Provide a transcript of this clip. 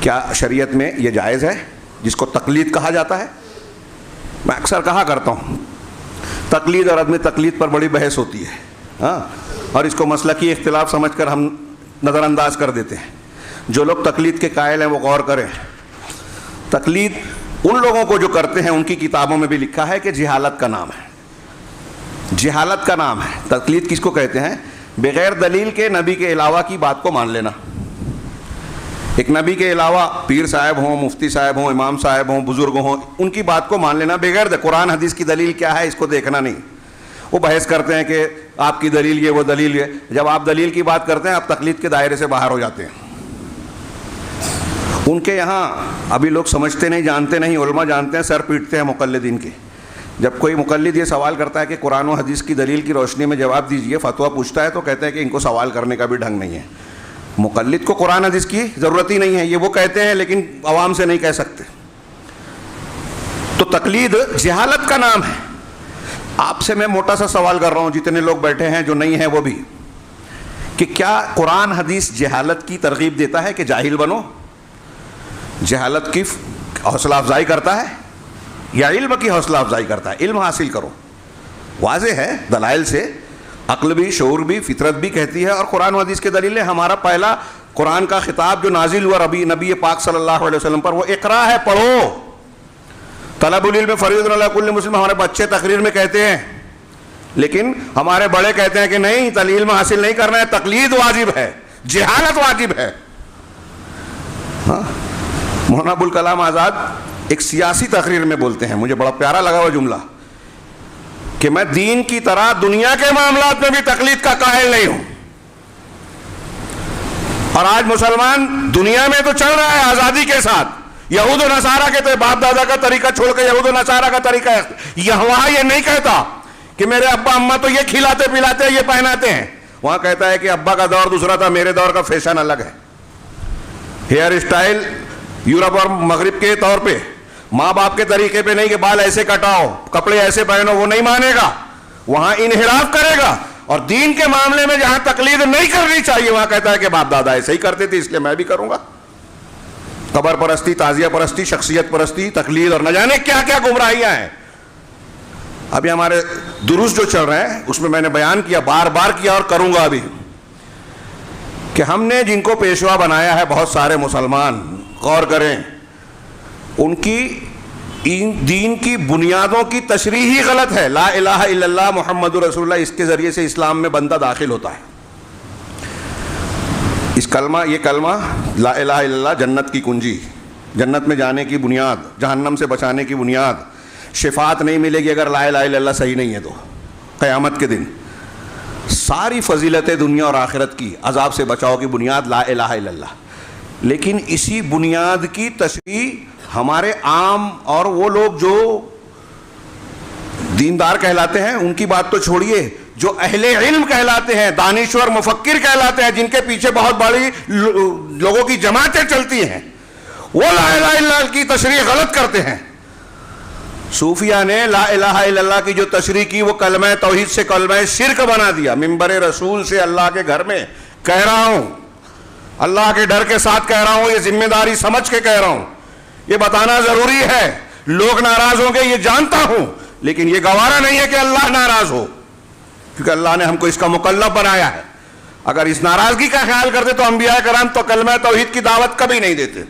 کیا شریعت میں یہ جائز ہے جس کو تقلید کہا جاتا ہے؟ میں اکثر کہا کرتا ہوں تقلید اور عدم تقلید پر بڑی بحث ہوتی ہے، ہاں، اور اس کو مسلکی اختلاف سمجھ کر ہم نظر انداز کر دیتے ہیں۔ جو لوگ تقلید کے قائل ہیں وہ غور کریں۔ تقلید ان لوگوں کو جو کرتے ہیں ان کی کتابوں میں بھی لکھا ہے کہ جہالت کا نام ہے، جہالت کا نام ہے۔ تقلید کس کو کہتے ہیں؟ بغیر دلیل کے نبی کے علاوہ کی بات کو مان لینا۔ ایک نبی کے علاوہ پیر صاحب ہوں، مفتی صاحب ہوں، امام صاحب ہوں، بزرگ ہوں، ان کی بات کو مان لینا بغیر قرآن حدیث کی دلیل کیا ہے اس کو دیکھنا نہیں۔ وہ بحث کرتے ہیں کہ آپ کی دلیل یہ، وہ دلیل یہ۔ جب آپ دلیل کی بات کرتے ہیں آپ تقلید کے دائرے سے باہر ہو جاتے ہیں۔ ان کے یہاں ابھی لوگ سمجھتے نہیں، جانتے نہیں، علماء جانتے ہیں، سر پیٹتے ہیں مقلدین کے۔ جب کوئی مقلد یہ سوال کرتا ہے کہ قرآن و حدیث کی دلیل کی روشنی میں جواب دیجئے، فتویٰ پوچھتا ہے، تو کہتے ہیں کہ ان کو سوال کرنے کا بھی ڈھنگ نہیں ہے۔ مقلد کو قرآن حدیث کی ضرورت ہی نہیں ہے، یہ وہ کہتے ہیں لیکن عوام سے نہیں کہہ سکتے۔ تو تقلید جہالت کا نام ہے۔ آپ سے میں موٹا سا سوال کر رہا ہوں، جتنے لوگ بیٹھے ہیں جو نہیں ہیں وہ بھی، کہ کیا قرآن حدیث جہالت کی ترغیب دیتا ہے کہ جاہل بنو؟ جہالت کی حوصلہ افزائی کرتا ہے یا علم کی حوصلہ افزائی کرتا ہے؟ علم حاصل کرو، واضح ہے دلائل سے، عقل بھی، شعور بھی، فطرت بھی کہتی ہے، اور قرآن و حدیث کے دلیلیں۔ ہمارا پہلا قرآن کا خطاب جو نازل ہوا نبی پاک صلی اللہ علیہ وسلم پر، وہ اقرا ہے، پڑھو۔ طلب العلم فریضۃ علی کل مسلم، ہمارے بچے تقریر میں کہتے ہیں، لیکن ہمارے بڑے کہتے ہیں کہ نہیں، علم حاصل نہیں کرنا ہے، تقلید واجب ہے، جہالت واجب ہے۔ ہاں، مولانا ابوالکلام آزاد ایک سیاسی تقریر میں بولتے ہیں، مجھے بڑا پیارا لگا وہ جملہ، کہ میں دین کی طرح دنیا کے معاملات میں بھی تقلید کا قائل نہیں ہوں۔ اور آج مسلمان دنیا میں تو چل رہا ہے آزادی کے ساتھ، یہود و نصارہ کے تو باپ دادا کا طریقہ چھوڑ کے یہود و نصارہ کا طریقہ ہے۔ وہاں یہ نہیں کہتا کہ میرے ابا اماں تو یہ کھلاتے پلاتے یہ پہناتے ہیں، وہاں کہتا ہے کہ ابا کا دور دوسرا تھا، میرے دور کا فیشن الگ ہے۔ ہیئر اسٹائل یورپ اور مغرب کے طور پہ، ماں باپ کے طریقے پہ نہیں کہ بال ایسے کٹاؤ، کپڑے ایسے پہنو، وہ نہیں مانے گا، وہاں انحراف کرے گا۔ اور دین کے معاملے میں جہاں تقلید نہیں کرنی چاہیے وہاں کہتا ہے کہ باپ دادا ایسے ہی کرتے تھے اس لیے میں بھی کروں گا۔ قبر پرستی، تعزیہ پرستی، شخصیت پرستی، تقلید اور نہ جانے کیا کیا گمراہیاں ہیں۔ ابھی ہمارے دروس جو چل رہے ہیں اس میں میں نے بیان کیا، بار بار کیا اور کروں گا ابھی، کہ ہم نے جن کو پیشوا بنایا ہے بہت سارے مسلمان، غور کریں، ان کی دین کی بنیادوں کی تشریح ہی غلط ہے۔ لا الہ الا اللہ محمد رسول اللہ، اس کے ذریعے سے اسلام میں بندہ داخل ہوتا ہے۔ اس کلمہ، یہ کلمہ لا الہ الا اللہ جنت کی کنجی، جنت میں جانے کی بنیاد، جہنم سے بچانے کی بنیاد۔ شفاعت نہیں ملے گی اگر لا الہ الا اللہ صحیح نہیں ہے تو قیامت کے دن۔ ساری فضیلتیں دنیا اور آخرت کی، عذاب سے بچاؤ کی بنیاد لا الہ الا اللہ۔ لیکن اسی بنیاد کی تشریح ہمارے عام اور وہ لوگ جو دیندار کہلاتے ہیں ان کی بات تو چھوڑیے، جو اہل علم کہلاتے ہیں، دانشور مفکر کہلاتے ہیں، جن کے پیچھے بہت بڑی لوگوں کی جماعتیں چلتی ہیں، وہ لا الہ الا اللہ کی تشریح غلط کرتے ہیں۔ صوفیہ نے لا الہ الا اللہ کی جو تشریح کی وہ کلمہ توحید سے کلمہ شرک بنا دیا۔ منبر رسول سے اللہ کے گھر میں کہہ رہا ہوں، اللہ کے ڈر کے ساتھ کہہ رہا ہوں، یہ ذمہ داری سمجھ کے کہہ رہا ہوں، یہ بتانا ضروری ہے۔ لوگ ناراض ہوں گے یہ جانتا ہوں، لیکن یہ گوارا نہیں ہے کہ اللہ ناراض ہو، کیونکہ اللہ نے ہم کو اس کا مکلف بنایا ہے۔ اگر اس ناراضگی کا خیال کرتے تو انبیاء کرام تو کلمہ توحید کی دعوت کبھی نہیں دیتے۔